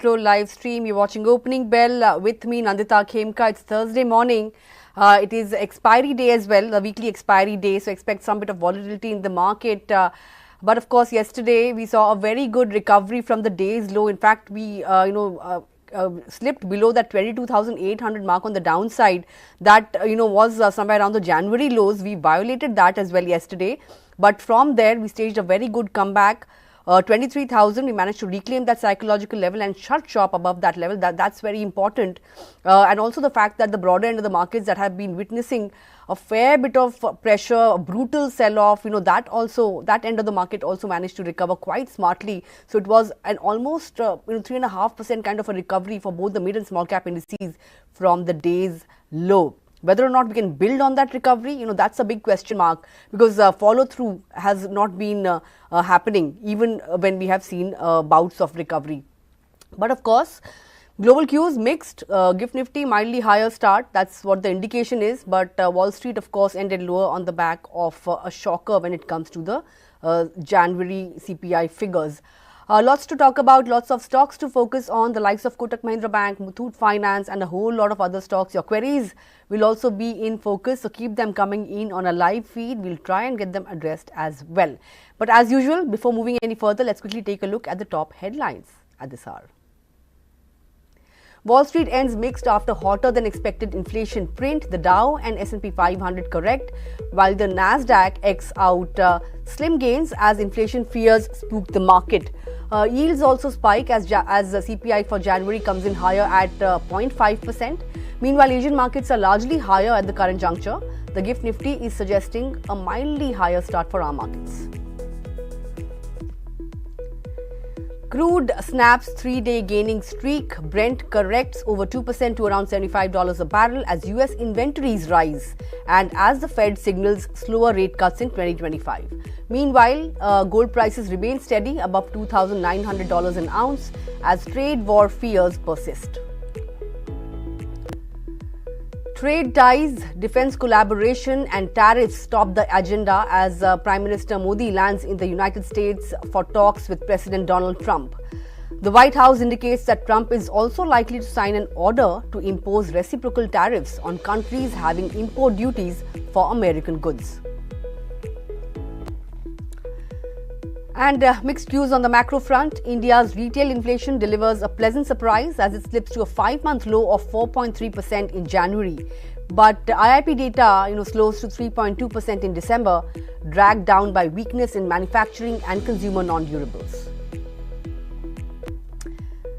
Floor live stream. You're watching Opening Bell with me, Nandita Khemka. It's Thursday morning. It is expiry day as well, the weekly expiry day. So expect some bit of volatility in the market. But of course, yesterday we saw a very good recovery from the day's low. In fact, we slipped below that 22,800 mark on the downside. That was somewhere around the January lows. We violated that as well yesterday. But from there, we staged a very good comeback. 23,000, we managed to reclaim that psychological level and shut shop above that level. That's very important. And also the fact that the broader end of the markets that have been witnessing a fair bit of pressure, a brutal sell-off, that end of the market also managed to recover quite smartly. So it was an almost 3.5% kind of a recovery for both the mid and small cap indices from the day's low. Whether or not we can build on that recovery, that's a big question mark, because follow-through has not been happening even when we have seen bouts of recovery. But of course, global cues mixed, GIFT Nifty mildly higher start, that's what the indication is, but Wall Street of course ended lower on the back of a shocker when it comes to the January CPI figures. Lots to talk about, lots of stocks to focus on, the likes of Kotak Mahindra Bank, Muthoot Finance and a whole lot of other stocks. Your queries will also be in focus, so keep them coming in on a live feed. We'll try and get them addressed as well. But as usual, before moving any further, let's quickly take a look at the top headlines at this hour. Wall Street ends mixed after hotter than expected inflation print. The Dow and S&P 500 correct, while the Nasdaq X out slim gains as inflation fears spooked the market. Yields also spike as the CPI for January comes in higher at 0.5%. Meanwhile, Asian markets are largely higher at the current juncture. The GIFT Nifty is suggesting a mildly higher start for our markets. Crude snaps 3-day gaining streak. Brent corrects over 2% to around $75 a barrel as US inventories rise and as the Fed signals slower rate cuts in 2025. Meanwhile, gold prices remain steady above $2,900 an ounce as trade war fears persist. Trade ties, defense collaboration and tariffs top the agenda as Prime Minister Modi lands in the United States for talks with President Donald Trump. The White House indicates that Trump is also likely to sign an order to impose reciprocal tariffs on countries having import duties for American goods. And mixed views on the macro front. India's retail inflation delivers a pleasant surprise as it slips to a 5-month low of 4.3% in January. But IIP data, slows to 3.2% in December, dragged down by weakness in manufacturing and consumer non-durables.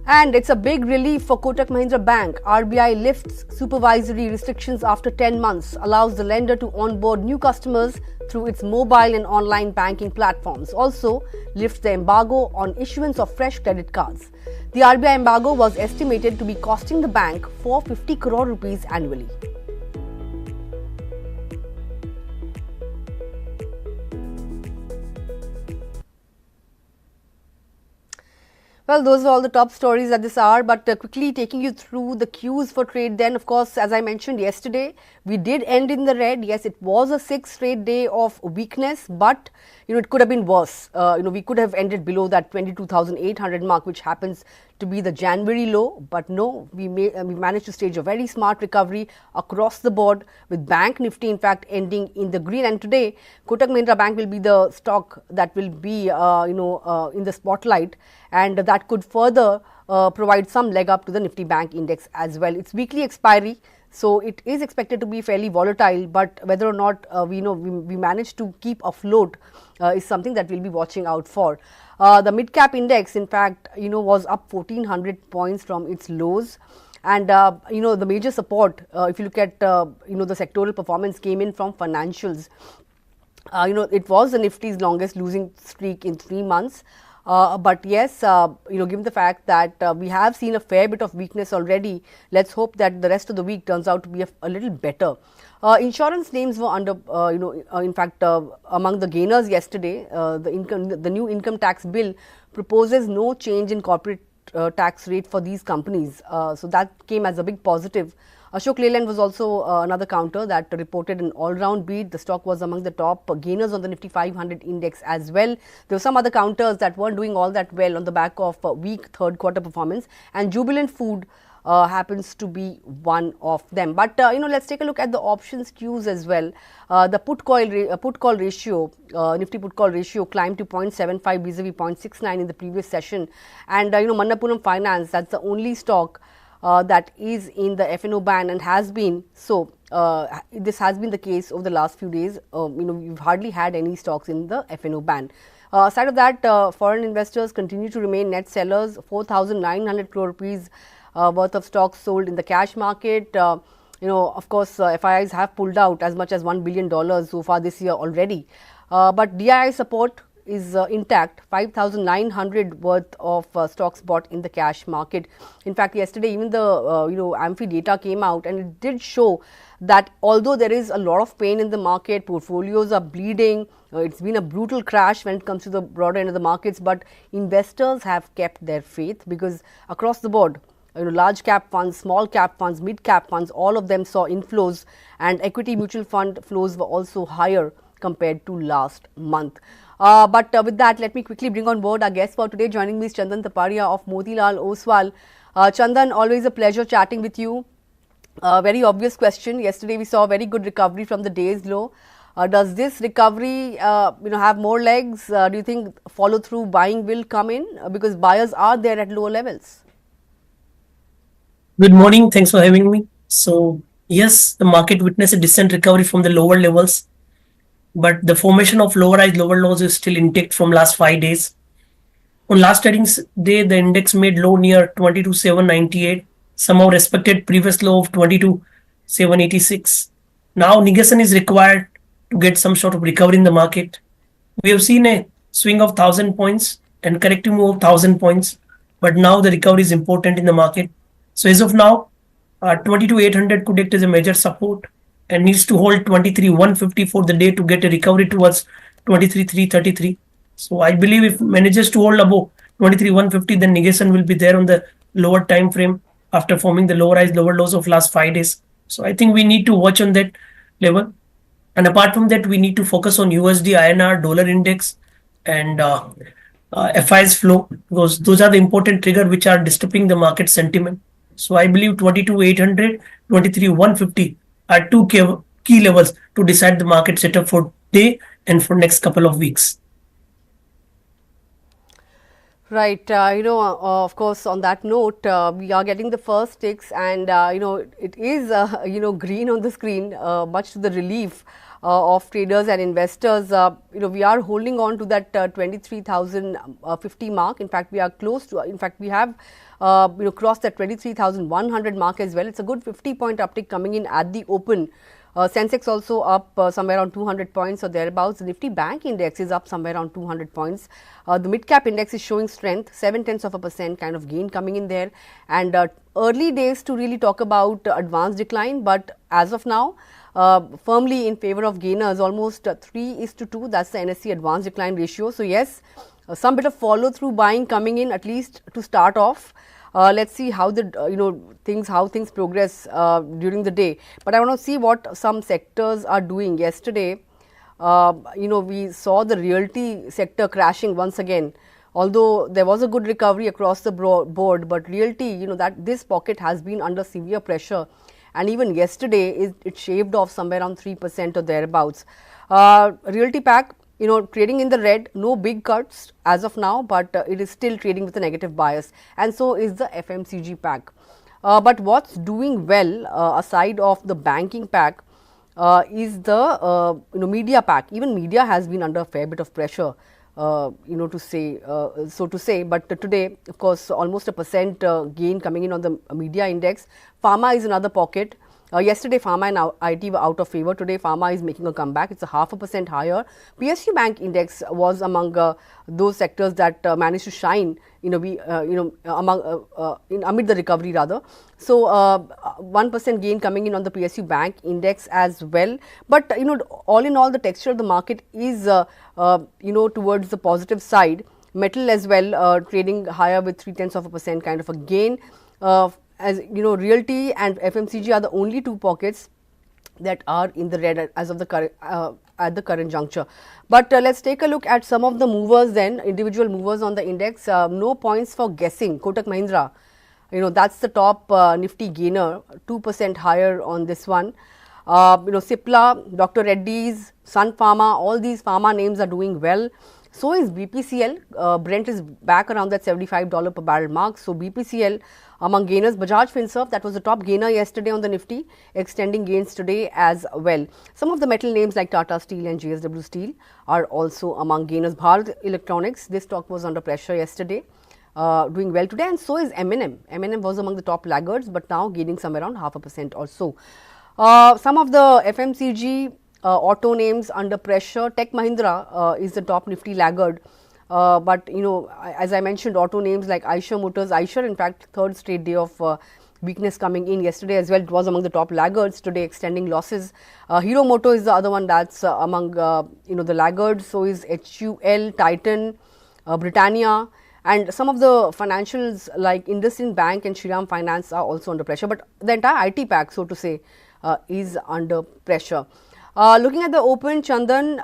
And it's a big relief for Kotak Mahindra Bank. RBI lifts supervisory restrictions after 10 months, allows the lender to onboard new customers through its mobile and online banking platforms. Also lifts the embargo on issuance of fresh credit cards. The RBI embargo was estimated to be costing the bank 450 crore rupees annually. Well, those are all the top stories at this hour, but quickly taking you through the cues for trade then. Of course, as I mentioned yesterday, we did end in the red. Yes, it was a 6th straight day of weakness, but it could have been worse. We could have ended below that 22,800 mark, which happens to be the January low, but no, we managed to stage a very smart recovery across the board with Bank Nifty in fact ending in the green. And today Kotak Mahindra Bank will be the stock that will be in the spotlight, and that could further provide some leg up to the Nifty Bank index as well. It's weekly expiry, so it is expected to be fairly volatile, but whether or not we manage to keep afloat is something that we'll be watching out for. The mid-cap index, in fact, was up 1,400 points from its lows. And, the major support, if you look at, the sectoral performance came in from financials. It was the Nifty's longest losing streak in 3 months. But yes, given the fact that we have seen a fair bit of weakness already, let's hope that the rest of the week turns out to be a little better. Insurance names were under, in fact, among the gainers yesterday. The new income tax bill proposes no change in corporate tax rate for these companies. So that came as a big positive. Ashok Leyland was also another counter that reported an all-round beat. The stock was among the top gainers on the Nifty 500 index as well. There were some other counters that weren't doing all that well on the back of weak third quarter performance, and Jubilant Food happens to be one of them. But let's take a look at the options cues as well. The put call ratio, Nifty put call ratio climbed to 0.75 vis-a-vis 0.69 in the previous session, and Muthoot Finance, that's the only stock that is in the F&O ban and has been so. This has been the case over the last few days. We've hardly had any stocks in the F&O ban. Aside of that, foreign investors continue to remain net sellers. 4,900 crore rupees worth of stocks sold in the cash market. Of course, FIIs have pulled out as much as $1 billion so far this year already. But DII support is intact. 5,900 worth of stocks bought in the cash market. In fact, yesterday even the Amphi data came out, and it did show that although there is a lot of pain in the market, portfolios are bleeding, it's been a brutal crash when it comes to the broader end of the markets, but investors have kept their faith, because across the board, large cap funds, small cap funds, mid cap funds, all of them saw inflows, and equity mutual fund flows were also higher compared to last month. But with that, let me quickly bring on board our guest for today. Joining me is Chandan Taparia of Motilal Oswal. Chandan, always a pleasure chatting with you. Very obvious question. Yesterday we saw a very good recovery from the day's low. Does this recovery have more legs? Do you think follow through buying will come in, because buyers are there at lower levels? Good morning. Thanks for having me. So yes, the market witnessed a decent recovery from the lower levels, but the formation of lower highs, lower lows is still intact from last 5 days. On last trading day, the index made low near 22,798, somehow respected previous low of 22,786. Now negation is required to get some sort of recovery in the market. We have seen a swing of 1,000 points and corrective move of 1,000 points, but now the recovery is important in the market. So as of now, 22,800 could act as a major support and needs to hold 23,150 for the day to get a recovery towards 23,333. So I believe if manages to hold above 23,150, then negation will be there on the lower time frame after forming the lower highs, lower lows of last 5 days. So I think we need to watch on that level. And apart from that, we need to focus on USD, INR, dollar index, and FIs flow, because those are the important trigger which are disturbing the market sentiment. So I believe 22,800, 23,150 are two key levels to decide the market setup for day and for next couple of weeks. Right. Of course, on that note, we are getting the first ticks, and it is green on the screen, much to the relief of traders and investors. We are holding on to that 23,050 mark. In fact, we are close to. In fact, we have crossed that 23,100 mark as well. It's a good 50-point uptick coming in at the open. Sensex also up somewhere around 200 points or thereabouts. The Nifty Bank Index is up somewhere around 200 points. The mid cap index is showing strength, 0.7% kind of gain coming in there. And early days to really talk about advanced decline, but as of now, firmly in favor of gainers, almost 3:2. That's the NSE advanced decline ratio. So yes, some bit of follow through buying coming in, at least to start off. Let's see how the things progress during the day. But I want to see what some sectors are doing. Yesterday, we saw the realty sector crashing once again. Although there was a good recovery across the board, but realty, that this pocket has been under severe pressure. And even yesterday, it shaved off somewhere around 3% or thereabouts. Realty pack, trading in the red, no big cuts as of now, but it is still trading with a negative bias, and so is the FMCG pack. But what's doing well aside of the banking pack is the media pack. Even media has been under a fair bit of pressure, to say. But today, of course, almost a percent gain coming in on the media index. Pharma is another pocket. Yesterday, pharma and IT were out of favor. Today, pharma is making a comeback. It's a 0.5% higher. PSU Bank Index was among those sectors that managed to shine. Amid the recovery rather. So 1% gain coming in on the PSU Bank Index as well. But all in all, the texture of the market is towards the positive side. Metal as well trading higher with 0.3% kind of a gain. As you know, realty and FMCG are the only two pockets that are in the red as of the current at the current juncture. But let's take a look at some of the movers then, individual movers on the index. No points for guessing. Kotak Mahindra, you know, that's the top Nifty gainer, 2% higher on this one. You know, Cipla, Dr. Reddy's, Sun Pharma, all these pharma names are doing well. So is BPCL. Brent is back around that $75 per barrel mark. So BPCL among gainers. Bajaj Finserv, that was the top gainer yesterday on the Nifty, extending gains today as well. Some of the metal names like Tata Steel and JSW Steel are also among gainers. Bharat Electronics, this stock was under pressure yesterday, doing well today, and so is M&M. M&M was among the top laggards, but now gaining somewhere around 0.5% or so. Some of the FMCG auto names under pressure. Tech Mahindra is the top Nifty laggard. But you know, as I mentioned, auto names like Eicher Motors, Eicher in fact third straight day of weakness coming in. Yesterday as well, it was among the top laggards, today extending losses. Hero Moto is the other one that's among you know, the laggards. So is HUL, Titan, Britannia, and some of the financials like IndusInd Bank and Shriram Finance are also under pressure. But the entire IT pack, so to say, is under pressure. Looking at the open, Chandan,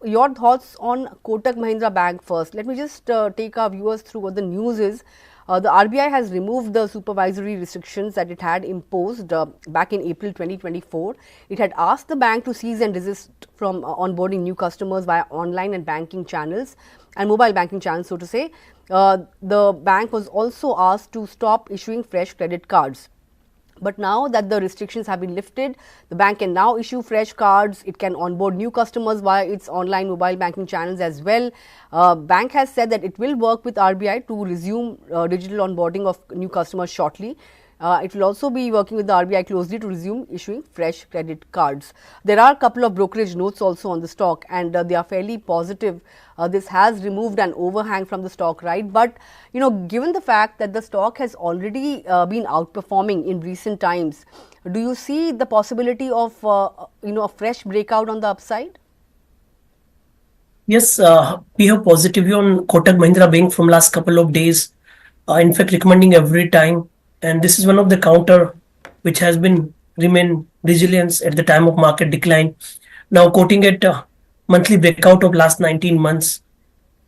your thoughts on Kotak Mahindra Bank first. Let me just take our viewers through what the news is. The RBI has removed the supervisory restrictions that it had imposed back in April 2024. It had asked the bank to cease and desist from onboarding new customers via online and banking channels and mobile banking channels, so to say. The bank was also asked to stop issuing fresh credit cards. But now that the restrictions have been lifted, the bank can now issue fresh cards. It can onboard new customers via its online mobile banking channels as well. Bank has said that it will work with RBI to resume digital onboarding of new customers shortly. It will also be working with the RBI closely to resume issuing fresh credit cards. There are a couple of brokerage notes also on the stock, and they are fairly positive. This has removed an overhang from the stock, right? But you know, given the fact that the stock has already been outperforming in recent times, do you see the possibility of you know, a fresh breakout on the upside? Yes, we have positive view on Kotak Mahindra Bank from last couple of days. In fact, recommending every time, and this is one of the counter which has been remain resilience at the time of market decline. Now quoting at monthly breakout of last 19 months,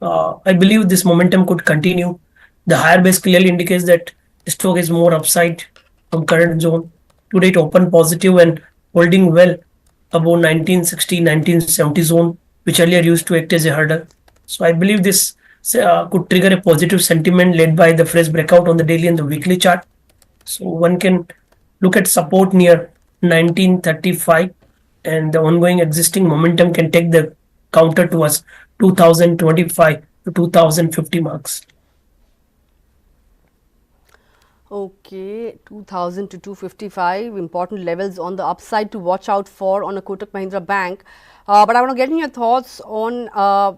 I believe this momentum could continue. The higher base clearly indicates that the stock is more upside from current zone. Today it opened positive and holding well above 1960, 1970 zone, which earlier used to act as a hurdle. So I believe this could trigger a positive sentiment led by the fresh breakout on the daily and the weekly chart. So one can look at support near 1935, and the ongoing existing momentum can take the counter towards 2025 to 2050 marks. Okay, 2000 to 255, important levels on the upside to watch out for on a Kotak Mahindra Bank. But I want to get in your thoughts on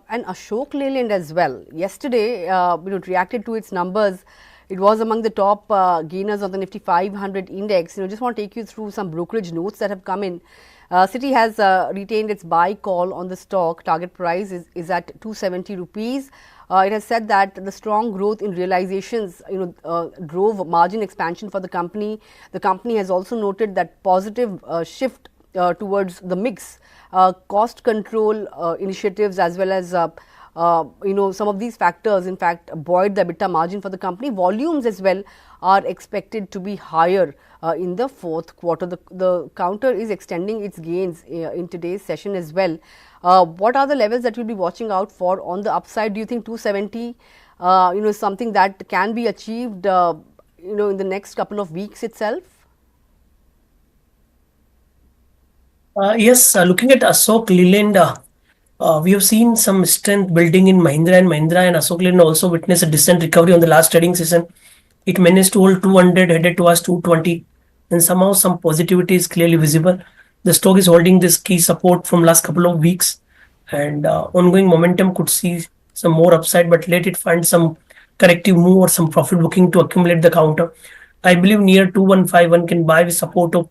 an Ashok Leyland as well. Yesterday, you know, it reacted to its numbers. It was among the top gainers on the Nifty 500 index. You know, just want to take you through some brokerage notes that have come in. Citi has retained its buy call on the stock. Target price is at 270 rupees. It has said that the strong growth in realizations, you know, drove margin expansion for the company. The company has also noted that positive shift towards the mix, cost control initiatives, as well as you know, some of these factors in fact buoyed the EBITDA margin for the company. Volumes as well are expected to be higher in the fourth quarter. The counter is extending its gains in today's session as well. What are the levels that you'll be watching out for on the upside? Do you think 270 you know, is something that can be achieved you know, in the next couple of weeks itself? Yes, looking at Ashok Leyland, we have seen some strength building in Mahindra and Ashok Leyland also witnessed a decent recovery on the last trading session. It managed to hold 200, headed towards 220, and somehow some positivity is clearly visible. The stock is holding this key support from last couple of weeks, and ongoing momentum could see some more upside, but let it find some corrective move or some profit booking to accumulate the counter. I believe near 2151 can buy with support of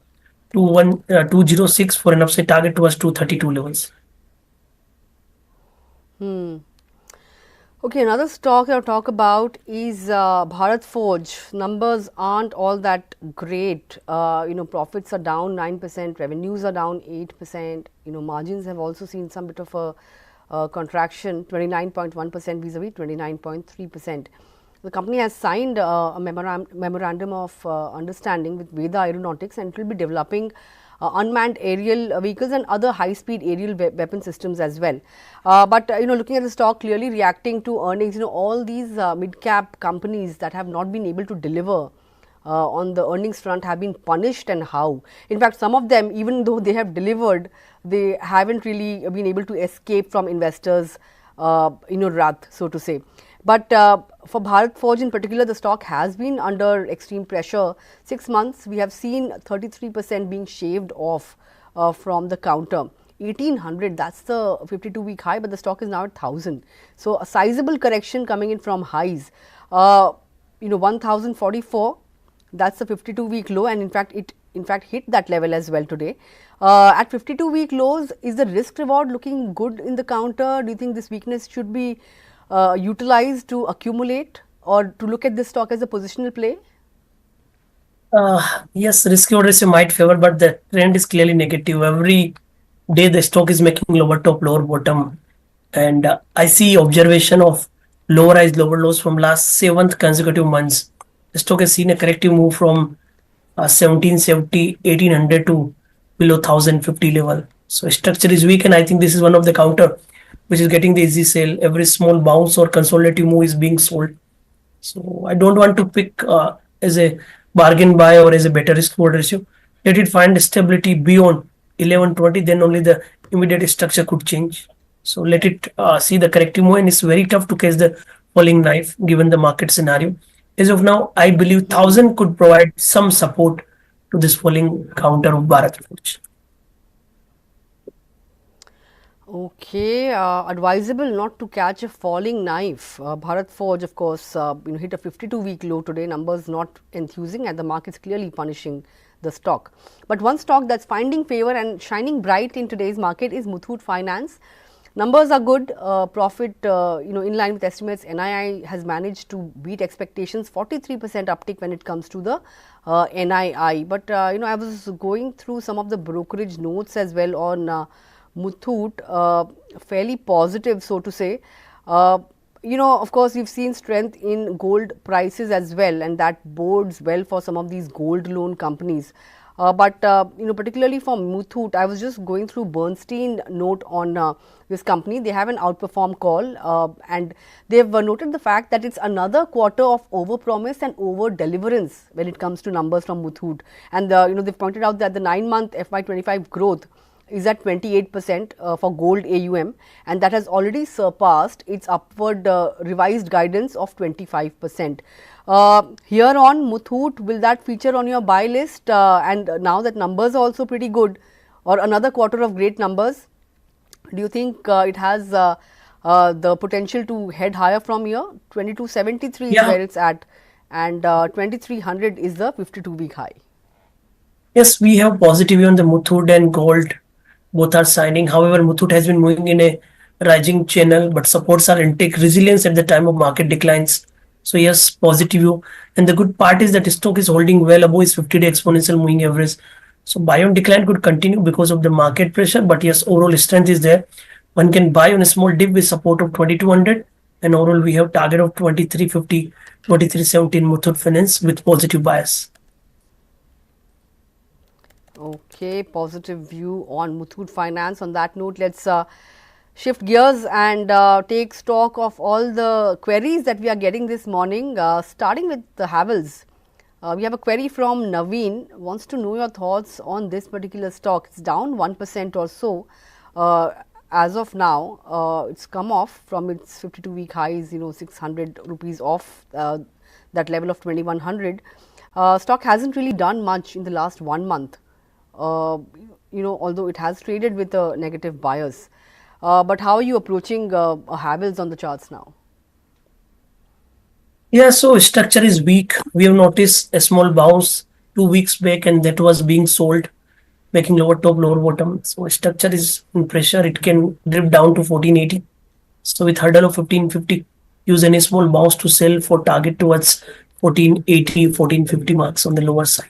206 for an upside target towards 232 levels. Okay, another stock I'll talk about is Bharat Forge. Numbers aren't all that great. Profits are down 9%, revenues are down 8%. Margins have also seen some bit of a contraction, 29.1% vis-a-vis 29.3%. The company has signed a memorandum of understanding with Veda Aeronautics, and it will be developing unmanned aerial vehicles and other high-speed aerial weapon systems as well. But looking at the stock clearly reacting to earnings, all these mid-cap companies that have not been able to deliver on the earnings front have been punished, and how. In fact, some of them, even though they have delivered, they haven't really been able to escape from investors' wrath, so to say. But for Bharat Forge in particular, the stock has been under extreme pressure. 6 months, we have seen 33% being shaved off from the counter. 1800, that's the 52-week high, but the stock is now at 1000. So a sizable correction coming in from highs. 1044, that's the 52-week low, and in fact it hit that level as well today. At 52-week lows, is the risk reward looking good in the counter? Do you think this weakness should be utilized to accumulate, or to look at this stock as a positional play? Yes, risk reward ratio might favor, but the trend is clearly negative. Every day the stock is making lower top, lower bottom, and I see observation of lower highs, lower lows from last 7 consecutive months. The stock has seen a corrective move from 1770, 1800 to below 1050 level. So structure is weak, and I think this is one of the counter which is getting the easy sale. Every small bounce or consolidative move is being sold. So I don't want to pick as a bargain buy or as a better risk reward ratio. Let it find stability beyond 1120, then only the immediate structure could change. So let it see the corrective move, and it's very tough to catch the falling knife given the market scenario. As of now, I believe 1000 could provide some support to this falling counter of Bharat Forge. Okay, advisable not to catch a falling knife. Bharat Forge, of course, hit a 52-week low today. Numbers not enthusing, and the market's clearly punishing the stock. But one stock that's finding favor and shining bright in today's market is Muthoot Finance. Numbers are good. Profit, in line with estimates. NII has managed to beat expectations. 43% uptick when it comes to the NII. But I was going through some of the brokerage notes as well on Muthoot, fairly positive, so to say. Of course, we've seen strength in gold prices as well, and that bodes well for some of these gold loan companies. But particularly for Muthoot, I was just going through Bernstein note on this company. They have an outperform call, and they've noted the fact that it's another quarter of overpromise and over deliverance when it comes to numbers from Muthoot. And they've pointed out that the 9-month FY25 growth is at 28% for gold AUM, and that has already surpassed its upward revised guidance of 25%. Here on Muthoot, will that feature on your buy list? And now that numbers are also pretty good, or another quarter of great numbers, do you think it has the potential to head higher from here? 2273 is where it's at, and 2300 is the 52-week high. Yes, we have positive on the Muthoot and gold. Both are signing. However, Muthoot has been moving in a rising channel, but supports are intake resilience at the time of market declines. So yes, positive view. And the good part is that stock is holding well above its 50-day exponential moving average. So buy on decline could continue because of the market pressure, but yes, overall strength is there. One can buy on a small dip with support of 2200, and overall we have target of 2350, 2370 in Muthoot Finance with positive bias. Okay, positive view on Muthoot Finance. On that note, let's shift gears and take stock of all the queries that we are getting this morning, starting with the Havells. We have a query from Naveen, wants to know your thoughts on this particular stock. It's down 1% or so as of now. It's come off from its 52-week highs, 600 rupees off that level of 2100. Stock hasn't really done much in the last 1 month. Although it has traded with a negative bias. But how are you approaching Havells on the charts now? Yeah, so structure is weak. We have noticed a small bounce 2 weeks back, and that was being sold, making lower top, lower bottom. So structure is in pressure. It can drip down to 1480. So with hurdle of 1550, use any small bounce to sell for target towards 1480, 1450 marks on the lower side.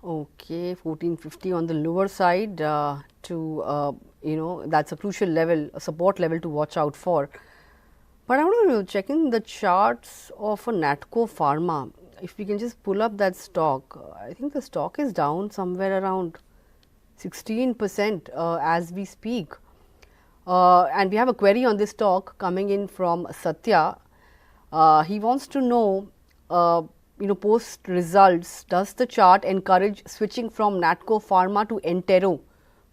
Okay, 1450 on the lower side that's a crucial level, a support level to watch out for. But I want to check in the charts of a Natco Pharma. If we can just pull up that stock, I think the stock is down somewhere around 16% as we speak. And we have a query on this stock coming in from Satya. He wants to know, post results, does the chart encourage switching from Natco Pharma to Entero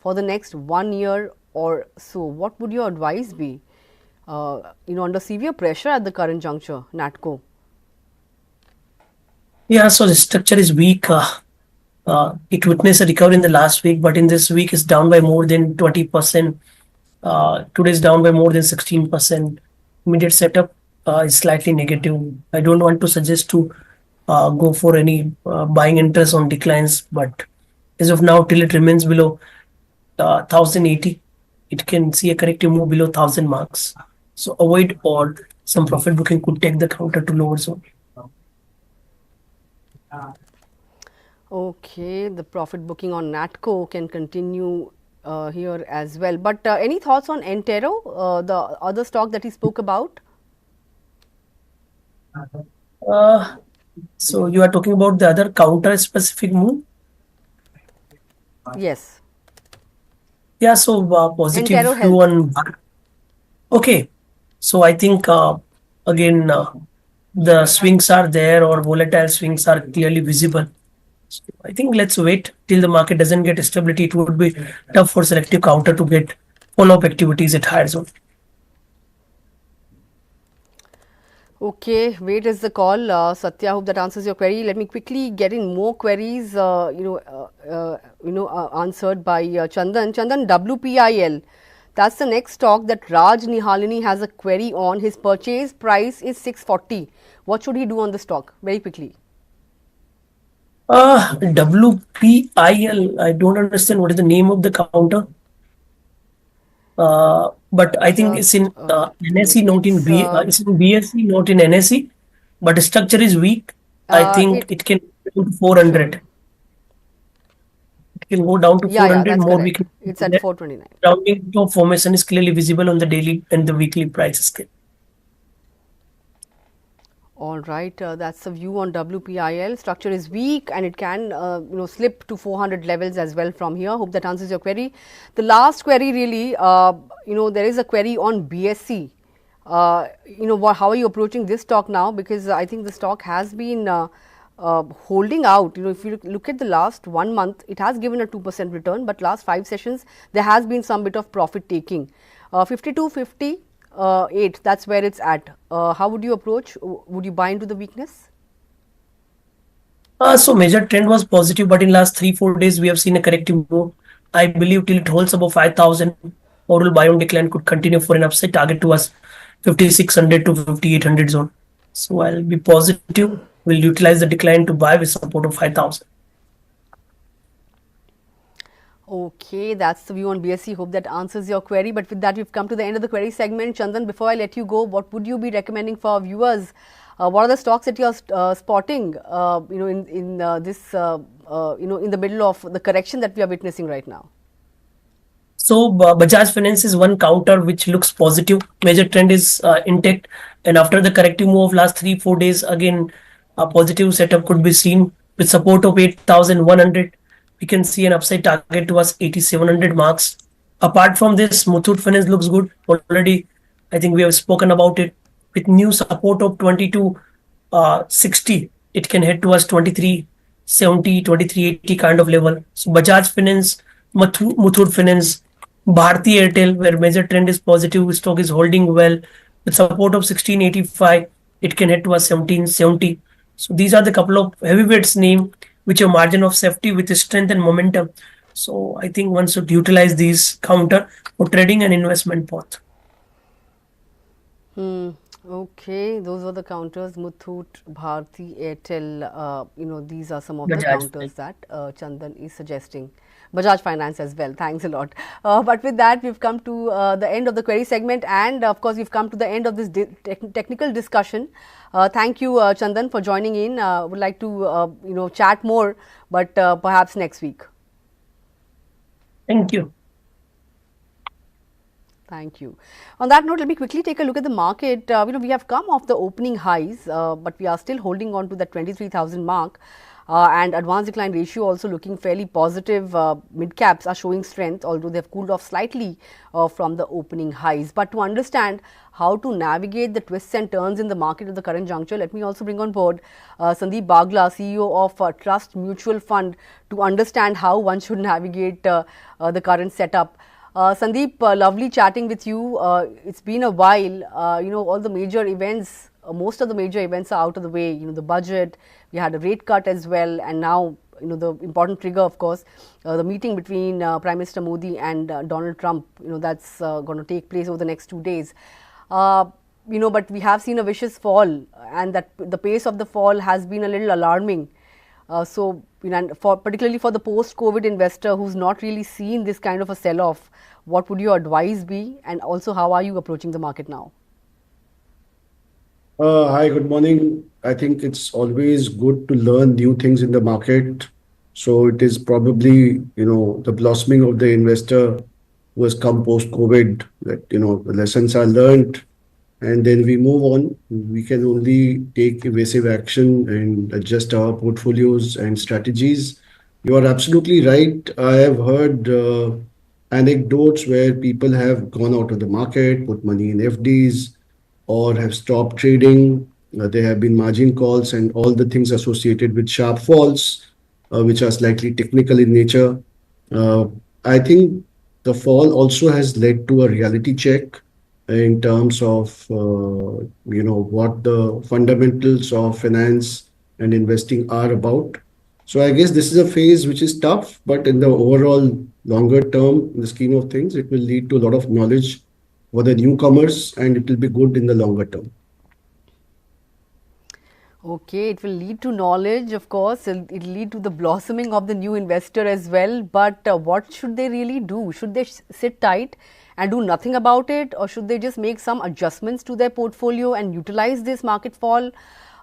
for the next 1 year or so? What would your advice be? Under severe pressure at the current juncture, Natco. Yeah, so the structure is weak. It witnessed a recovery in the last week, but in this week it's down by more than 20%. Today is down by more than 16%. Immediate setup is slightly negative. I don't want to suggest to go for any buying interest on declines, but as of now, till it remains below 1080, it can see a corrective move below 1000 marks. So avoid, or some profit booking could take the counter to lower zone. Okay, the profit booking on Natco can continue here as well. But any thoughts on Entero, the other stock that he spoke about? So you are talking about the other counter specific move? Yes. Yeah, so positive Entero view on. Okay, so I think again the swings are there, or volatile swings are clearly visible. So I think let's wait till the market doesn't get stability. It would be tough for selective counter to get follow-up activities at higher zone. Okay, wait is the call. Satya, hope that answers your query. Let me quickly get in more queries, answered by Chandan. Chandan, WPIL. That's the next stock that Raj Nihalini has a query on. His purchase price is 640. What should he do on the stock? Very quickly. WPIL, I don't understand what is the name of the counter. But I think it's in NSE, not in it's in BSE, not in NSE. But the structure is weak. I think it can go to 400. Sure. It can go down to 400 that's more. correct. It's at 429. Rounding top formation is clearly visible on the daily and the weekly price scale. All right, that's the view on WPIL. Structure is weak and it can slip to 400 levels as well from here. Hope that answers your query. The last query really, there is a query on BSE. How are you approaching this stock now? Because I think the stock has been holding out. If you look at the last 1 month, it has given a 2% return, but last 5 sessions, there has been some bit of profit taking. 52.50. 8, that's where it's at. How would you approach? Would you buy into the weakness? So major trend was positive, but in last 3-4 days we have seen a corrective move. I believe till it holds above 5,000, overall buy on decline could continue for an upside. Target to us 5,600 to 5,800 zone. So I'll be positive. We'll utilize the decline to buy with support of 5,000. Okay, that's the view on BSE. Hope that answers your query. But with that, we've come to the end of the query segment. Chandan, before I let you go, what would you be recommending for our viewers? What are the stocks that you're spotting, in the middle of the correction that we are witnessing right now? So Bajaj Finance is one counter which looks positive. Major trend is intact, and after the corrective move of last 3-4 days, again a positive setup could be seen with support of 8,100. We can see an upside target to us 8,700 marks. Apart from this, Muthoot Finance looks good already. I think we have spoken about it. With new support of 2260, it can head to us 2370, 2380 kind of level. So Bajaj Finance, Muthoot Finance, Bharti Airtel, where major trend is positive, stock is holding well. With support of 1685, it can head to us 1770. So these are the couple of heavyweights name which have margin of safety with strength and momentum. So I think one should utilize these counter for trading and investment both. Okay, those were the counters: Muthoot, Bharti, Airtel. These are some of the Bajaj. counters that Chandan is suggesting. Bajaj Finance as well. Thanks a lot. But with that, we've come to the end of the query segment, and of course, we've come to the end of this technical discussion. Thank you, Chandan, for joining in. Would like to chat more, but perhaps next week. Thank you. Thank you. On that note, let me quickly take a look at the market. We have come off the opening highs, but we are still holding on to that 23,000 mark. And advanced decline ratio also looking fairly positive. Mid caps are showing strength, although they have cooled off slightly from the opening highs. But to understand how to navigate the twists and turns in the market at the current juncture, let me also bring on board Sandeep Bagla, CEO of Trust Mutual Fund, to understand how one should navigate the current setup. Sandeep, lovely chatting with you. It's been a while. All the major events, most of the major events are out of the way. The budget, we had a rate cut as well, and now, the important trigger, of course, the meeting between Prime Minister Modi and Donald Trump. That's going to take place over the next 2 days. But we have seen a vicious fall, and that the pace of the fall has been a little alarming. Particularly for the post-COVID investor who's not really seen this kind of a sell-off, what would your advice be, and also how are you approaching the market now? Hi, good morning. I think it's always good to learn new things in the market. So it is probably, the blossoming of the investor who has come post-COVID, that, the lessons are learned and then we move on. We can only take evasive action and adjust our portfolios and strategies. You are absolutely right. I have heard anecdotes where people have gone out of the market, put money in FDs, or have stopped trading. There have been margin calls and all the things associated with sharp falls, which are slightly technical in nature. I think the fall also has led to a reality check in terms of what the fundamentals of finance and investing are about. So I guess this is a phase which is tough, but in the overall longer term, in the scheme of things, it will lead to a lot of knowledge for the newcomers, and it will be good in the longer term. Okay, it will lead to knowledge, of course. It will lead to the blossoming of the new investor as well. But what should they really do? Should they sit tight and do nothing about it, or should they just make some adjustments to their portfolio and utilize this market fall,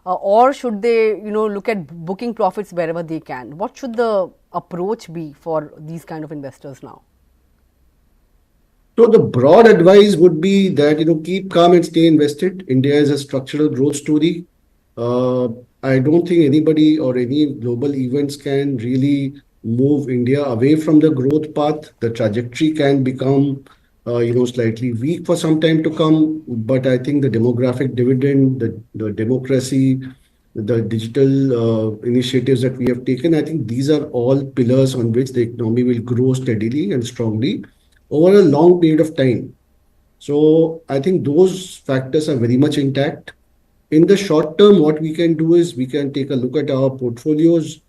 or should they, look at booking profits wherever they can? What should the approach be for these kind of investors now? So the broad advice would be that, keep calm and stay invested. India is a structural growth story. I don't think anybody or any global events can really move India away from the growth path. The trajectory can become, slightly weak for some time to come. But I think the demographic dividend, the democracy, the digital initiatives that we have taken, I think these are all pillars on which the economy will grow steadily and strongly over a long period of time. So I think those factors are very much intact. In the short term, what we can do is we can take a look at our portfolios.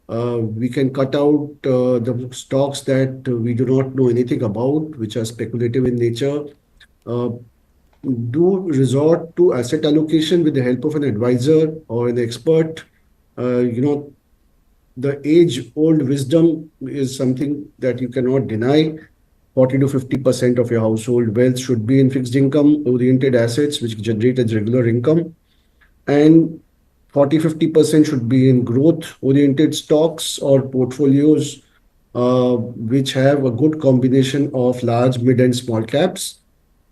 We can cut out the stocks that we do not know anything about, which are speculative in nature. Do resort to asset allocation with the help of an advisor or an expert. The age-old wisdom is something that you cannot deny. 40 to 50% of your household wealth should be in fixed income oriented assets, which generate as regular income. And 40-50% should be in growth oriented stocks or portfolios, which have a good combination of large, mid, and small caps.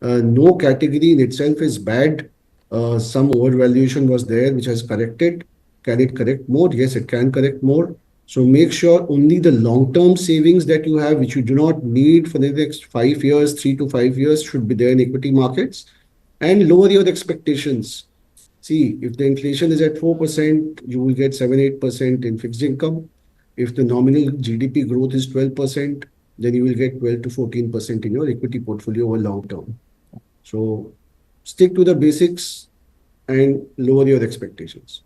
No category in itself is bad. Some overvaluation was there, which has corrected. Can it correct more? Yes, it can correct more. So make sure only the long-term savings that you have, which you do not need for the next 5 years, 3 to 5 years, should be there in equity markets, and lower your expectations. See, if the inflation is at 4%, you will get 7-8% in fixed income. If the nominal GDP growth is 12%, then you will get 12 to 14% in your equity portfolio over long term. So stick to the basics and lower your expectations.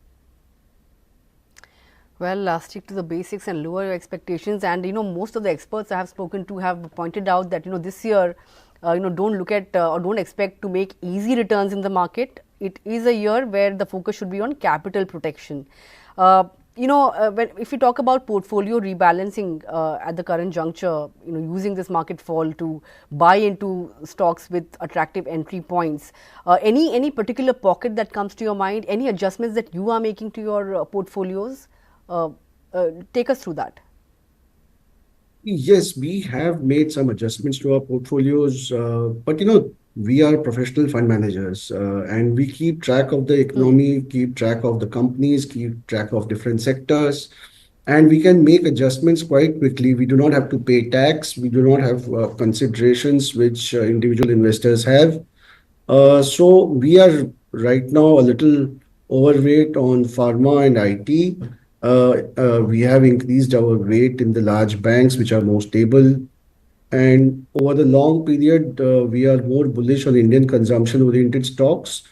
Well, stick to the basics and lower your expectations. And most of the experts I have spoken to have pointed out that this year don't look at or don't expect to make easy returns in the market. It is a year where the focus should be on capital protection. If we talk about portfolio rebalancing at the current juncture, using this market fall to buy into stocks with attractive entry points, any particular pocket that comes to your mind, any adjustments that you are making to your portfolios? Take us through that. Yes, we have made some adjustments to our portfolios, but we are professional fund managers, and we keep track of the economy, keep track of the companies, keep track of different sectors, and we can make adjustments quite quickly. We do not have to pay tax. We do not have considerations which individual investors have. So we are right now a little overweight on pharma and IT. We have increased our weight in the large banks, which are more stable. And over the long period, we are more bullish on Indian consumption-oriented stocks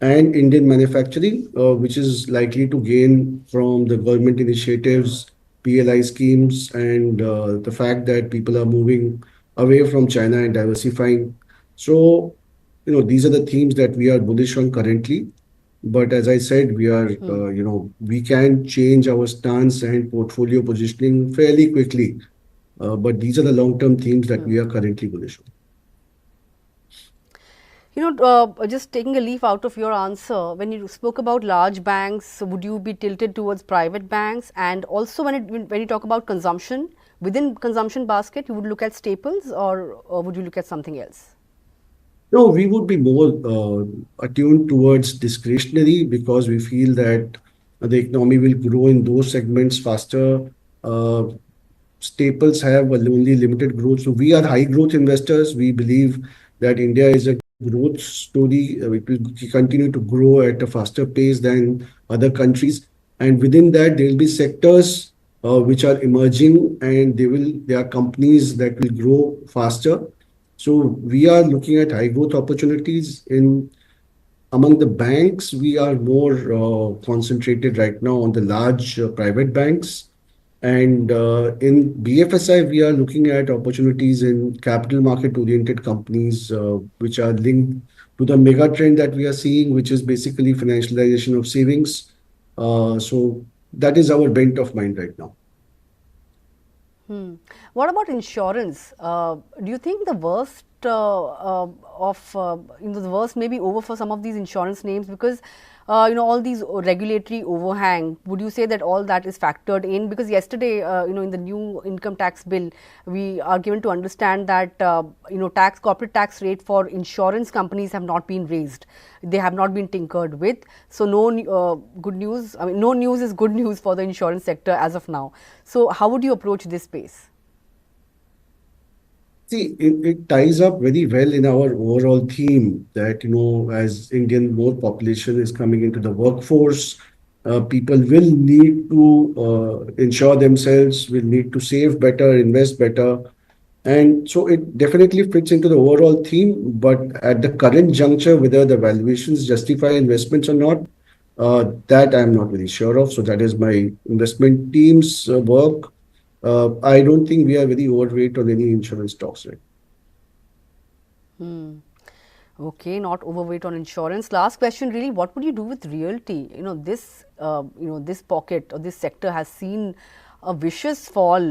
and Indian manufacturing, which is likely to gain from the government initiatives, PLI schemes, and the fact that people are moving away from China and diversifying. So, these are the themes that we are bullish on currently. But as I said, we can change our stance and portfolio positioning fairly quickly. But these are the long-term themes that we are currently bullish on. Just taking a leaf out of your answer, when you spoke about large banks, would you be tilted towards private banks? And also when you talk about consumption, within consumption basket, you would look at staples or would you look at something else? No, we would be more attuned towards discretionary because we feel that the economy will grow in those segments faster. Staples have only limited growth. So we are high growth investors. We believe that India is a growth story. It will continue to grow at a faster pace than other countries. And within that, there will be sectors which are emerging and there are companies that will grow faster. So we are looking at high growth opportunities among the banks. We are more concentrated right now on the large private banks. And in BFSI, we are looking at opportunities in capital market oriented companies, which are linked to the mega trend that we are seeing, which is basically financialization of savings. So that is our bent of mind right now. What about insurance? Do you think the worst the worst may be over for some of these insurance names because all these regulatory overhang? Would you say that all that is factored in? Because yesterday, in the new income tax bill, we are given to understand that corporate tax rate for insurance companies have not been raised. They have not been tinkered with. So no good news. I mean, no news is good news for the insurance sector as of now. So how would you approach this space? See, it ties up very well in our overall theme that, as Indian more population is coming into the workforce, people will need to insure themselves, will need to save better, invest better. And so it definitely fits into the overall theme. But at the current juncture, whether the valuations justify investments or not, that I'm not very sure of. So that is my investment team's work. I don't think we are very overweight on any insurance stocks, right? Okay, not overweight on insurance. Last question, really, what would you do with realty? This pocket or this sector has seen a vicious fall,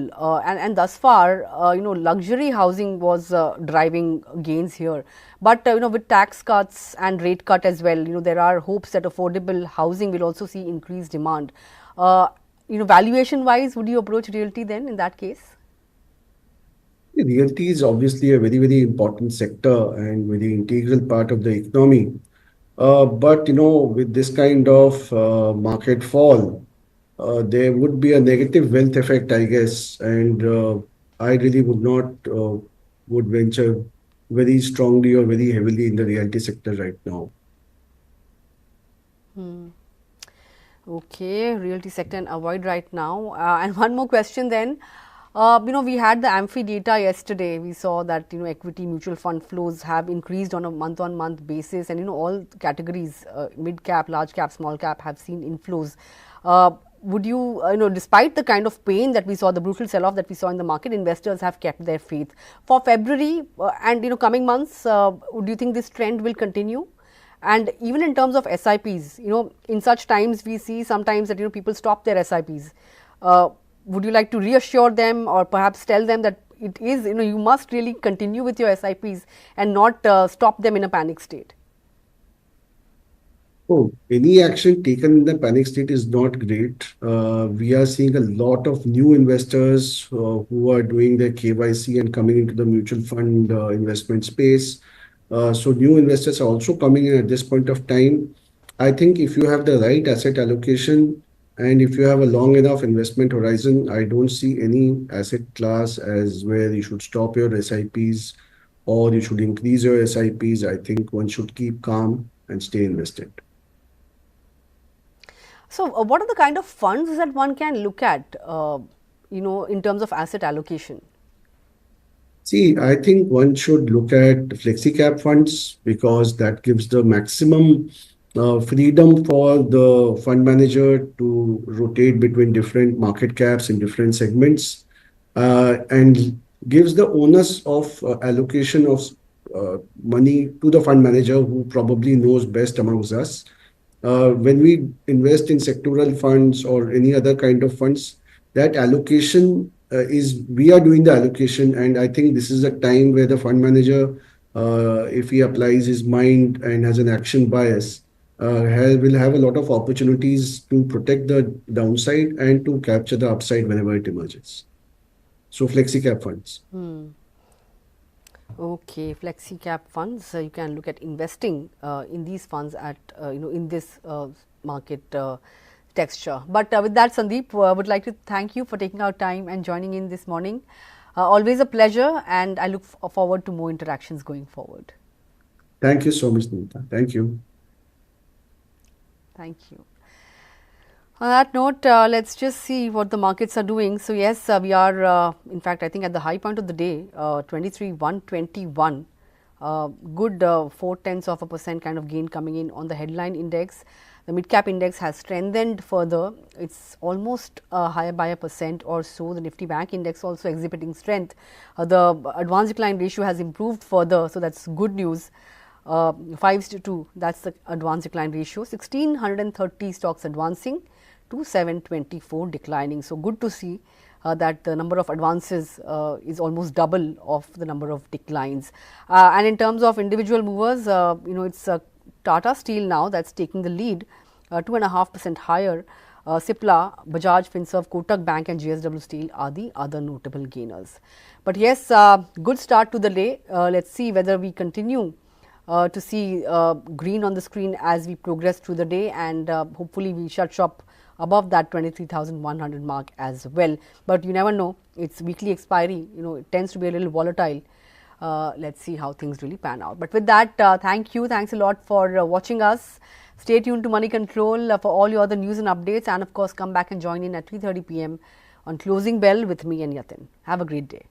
and thus far, luxury housing was driving gains here. But with tax cuts and rate cut as well, there are hopes that affordable housing will also see increased demand. Valuation wise, would you approach realty then in that case? Realty is obviously a very, very important sector and very integral part of the economy. But with this kind of market fall, there would be a negative wealth effect, I guess. And I really would venture very strongly or very heavily in the realty sector right now. Okay, realty sector and avoid right now. And one more question then. We had the Amphi data yesterday. We saw that equity mutual fund flows have increased on a month-on-month basis, and all categories, mid cap, large cap, small cap, have seen inflows. would you, despite the kind of pain that we saw, the brutal sell-off that we saw in the market, investors have kept their faith. For February and coming months, do you think this trend will continue? And even in terms of SIPs, in such times we see sometimes that people stop their SIPs. Would you like to reassure them or perhaps tell them that it is, you must really continue with your SIPs and not stop them in a panic state? Oh, any action taken in the panic state is not great. We are seeing a lot of new investors who are doing their KYC and coming into the mutual fund investment space. So new investors are also coming in at this point of time. I think if you have the right asset allocation and if you have a long enough investment horizon, I don't see any asset class as where you should stop your SIPs or you should increase your SIPs. I think one should keep calm and stay invested. So, what are the kind of funds that one can look at, in terms of asset allocation? See, I think one should look at flexi cap funds because that gives the maximum freedom for the fund manager to rotate between different market caps in different segments and gives the onus of allocation of money to the fund manager who probably knows best amongst us. When we invest in sectoral funds or any other kind of funds, that allocation we are doing the allocation, and I think this is a time where the fund manager, if he applies his mind and has an action bias, will have a lot of opportunities to protect the downside and to capture the upside whenever it emerges. So flexi cap funds. Okay, flexi cap funds. You can look at investing in these funds at in this market texture. But with that, Sandeep, would like to thank you for taking our time and joining in this morning. Always a pleasure, and I look forward to more interactions going forward. Thank you so much, Nandita. Thank you. Thank you. On that note, let's just see what the markets are doing. So yes, we are, in fact, I think at the high point of the day, 23,121. Good 0.4% kind of gain coming in on the headline index. The mid cap index has strengthened further. It's almost higher by 1% or so. The Nifty Bank index also exhibiting strength. The advance decline ratio has improved further, so that's good news. 5:2, that's the advance decline ratio. 1,630 stocks advancing to 724 declining. So good to see that the number of advances is almost double of the number of declines. And in terms of individual movers, it's Tata Steel now that's taking the lead, 2.5% higher. Cipla, Bajaj Finserv, Kotak Bank and JSW Steel are the other notable gainers. But yes, good start to the day. Let's see whether we continue to see green on the screen as we progress through the day, and hopefully we shut shop above that 23,100 mark as well. But you never know, it's weekly expiry, it tends to be a little volatile. Let's see how things really pan out. But with that, thanks a lot for watching us. Stay tuned to Money Control for all your other news and updates, and of course come back and join in at 3:30 p.m. on Closing Bell with me and Yatin. Have a great day.